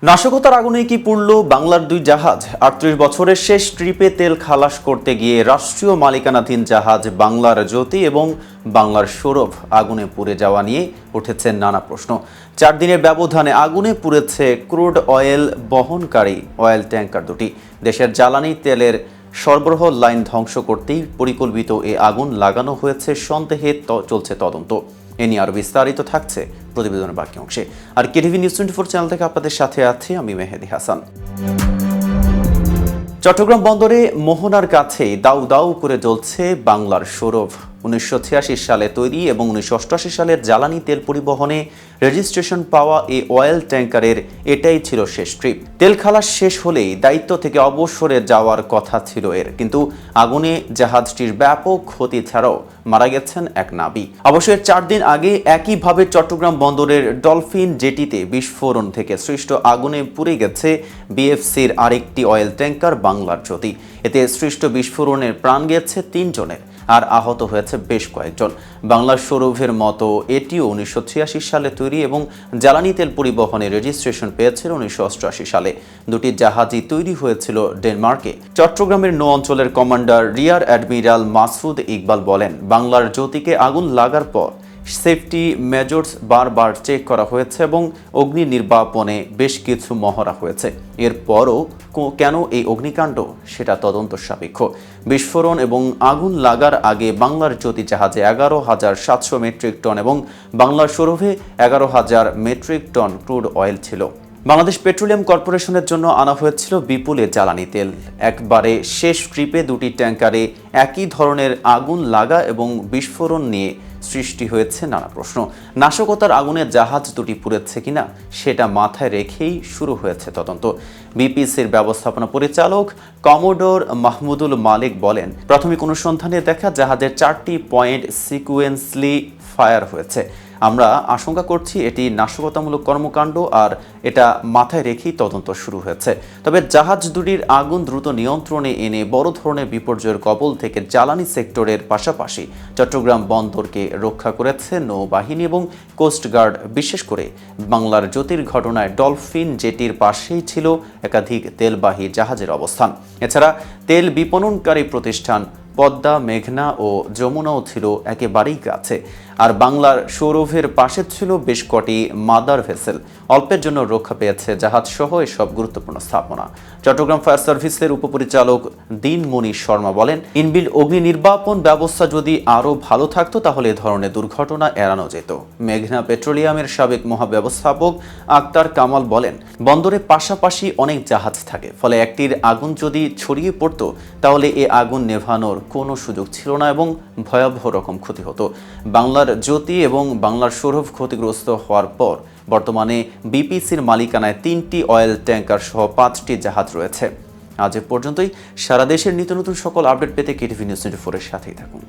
নাশকতার আগুনে কি পুড়ল বাংলার দুই জাহাজ। ৩৮ বছরের শেষ ট্রিপে তেল খালাস করতে গিয়ে রাষ্ট্রীয় মালিকানাধীন জাহাজ বাংলার জ্যোতি এবং বাংলার সৌরভ আগুনে পুড়ে যাওয়া নিয়ে উঠেছে নানা প্রশ্ন। ৪ দিনের ব্যবধানে আগুনে পুড়েছে ক্রুড অয়েল বহনকারী অয়েল ট্যাংকার দুটি। দেশের জ্বালানি তেলের সরবরাহ লাইন ধ্বংস করতেই পরিকল্পিত এ আগুন লাগানো হয়েছে সন্দেহে চলছে তদন্ত। এ নিয়ে আরও বিস্তারিত থাকছে প্রতিবেদনের বাকি অংশে। আর কেটিভি নিউজ 24 চ্যানেল থেকে আপনাদের সাথে আছি আমি মেহেদি হাসান। চট্টগ্রাম বন্দরে মোহনার কাছে দাউ দাউ করে জ্বলছে বাংলার সৌরভ। ১৯৮৬ সালে তৈরি এবং ১৯৮৮ সালের জ্বালানি তেল পরিবহনে রেজিস্ট্রেশন পাওয়া এই অয়েল ট্যাংকারের এটাই ছিল শেষ ট্রিপ। তেল খালাস শেষ হলেই দায়িত্ব থেকে অবসরে যাওয়ার কথা ছিল এর, কিন্তু আগুনে জাহাজটির ব্যাপক ক্ষতি ছাড়াও মারা গেছেন এক নাবি। অবশ্য এর ৪ দিন আগে একইভাবে চট্টগ্রাম বন্দরের ডলফিন জেটিতে বিস্ফোরণ থেকে সৃষ্ট আগুনে পুড়ে গেছে বিএফসির আরেকটি অয়েল ট্যাংকার বাংলার জ্যোতি। এতে সৃষ্ট বিস্ফোরণের প্রাণ গেছে ৩ জনের আর আহত হয়েছে বেশ কয়েকজন। বাংলার সৌরভের মতো এটিও ১৯৮৬ সালে তৈরি এবং জ্বালানি তেল পরিবহনে রেজিস্ট্রেশন পেয়েছিল ১৯৮৮ সালে। দুটি জাহাজই তৈরি হয়েছিল ডেনমার্কে। চট্টগ্রামের নৌ অঞ্চলের commander rear admiral Masud Iqbal বলেন, বাংলার জ্যোতিকে আগুন লাগার পর সেফটি মেজর্স বারবার চেক করা হয়েছে এবং অগ্নি নির্বাপনে বেশ কিছু মহড়া হয়েছে। এরপরও কেন এই অগ্নিকাণ্ড সেটা তদন্ত সাপেক্ষ। বিস্ফোরণ এবং আগুন লাগার আগে বাংলার জ্যোতি জাহাজে ১১,৭০০ মেট্রিক টন এবং বাংলার সৌরভে ১১,০০০ মেট্রিক টন ক্রুড অয়েল ছিল। বাংলাদেশ পেট্রোলিয়াম কর্পোরেশনের জন্য আনা হয়েছিল বিপুল জ্বালানি তেল। একবারে শেষ ট্রিপে দুটি ট্যাংকারে একই ধরনের আগুন লাগা এবং বিস্ফোরণ নিয়ে সৃষ্টি হয়েছে নানা প্রশ্ন। নাশকতার আগুনে জাহাজ দুটি পুড়েছে কিনা সেটা মাথায় রেখেই শুরু হয়েছে তদন্ত। বিপিসির ব্যবস্থাপনা পরিচালক কমোডোর মাহমুদুল মালিক বলেন, প্রাথমিক অনুসন্ধানে দেখা জাহাজের 4টি পয়েন্ট সিকুয়েন্সলি ফায়ার হয়েছে। আমরা আশঙ্কা করছি এটি নাশকতামূলক কর্মকাণ্ড আর এটা মাথায় রেখেই তদন্ত শুরু হয়েছে। তবে জাহাজ দুটির আগুন দ্রুত নিয়ন্ত্রণে এনে বড় ধরনের বিপর্যয়ের কবল থেকে জ্বালানি সেক্টরের পাশাপাশি চট্টগ্রাম বন্দরকে রক্ষা করেছে নৌবাহিনী এবং কোস্টগার্ড। বিশেষ করে বাংলার জ্যোতির ঘটনায় ডলফিন জেটির পাশেই ছিল একাধিক তেলবাহী জাহাজের অবস্থান। এছাড়া তেল বিপণনকারী প্রতিষ্ঠান পদ্মা, মেঘনা ও যমুনাও ছিল একেবারেই কাছে। আর বাংলার সৌরভের পাশে ছিল বেশ কটি মাদার ভেসেল। অল্পের জন্য রক্ষা পেয়েছে জাহাজ সহ এসব গুরুত্বপূর্ণ স্থাপনা। চট্টগ্রাম ফায়ার সার্ভিসের উপপরিচালক দিনমণি শর্মা বলেন, ইনবিল্ড অগ্নি নির্বাপন ব্যবস্থা যদি আরও ভালো থাকতো তাহলে এ ধরনের দুর্ঘটনা এড়ানো যেত। মেঘনা পেট্রোলিয়ামের সাবেক মহাব্যবস্থাপক আক্তার কামাল বলেন, বন্দরে পাশাপাশি অনেক জাহাজ থাকে, ফলে একটির আগুন যদি ছড়িয়ে পড়তো তাহলে এ আগুন নেভানোর কোনো সুযোগ ছিল না এবং ভয়াবহ রকম ক্ষতি হতো। বাংলার জ্যোতি এবং বাংলার সৌরভ ক্ষতিগ্রস্ত হওয়ার পর বর্তমানে বিপিসির মালিকানায় 3টি অয়েল ট্যাংকার সহ 5টি জাহাজ রয়েছে। আজ এ পর্যন্তই। সারা দেশের নিত্য নতুন সকল আপডেট পেতে কেটিভি নিউজ 24 এর সাথেই থাকুন।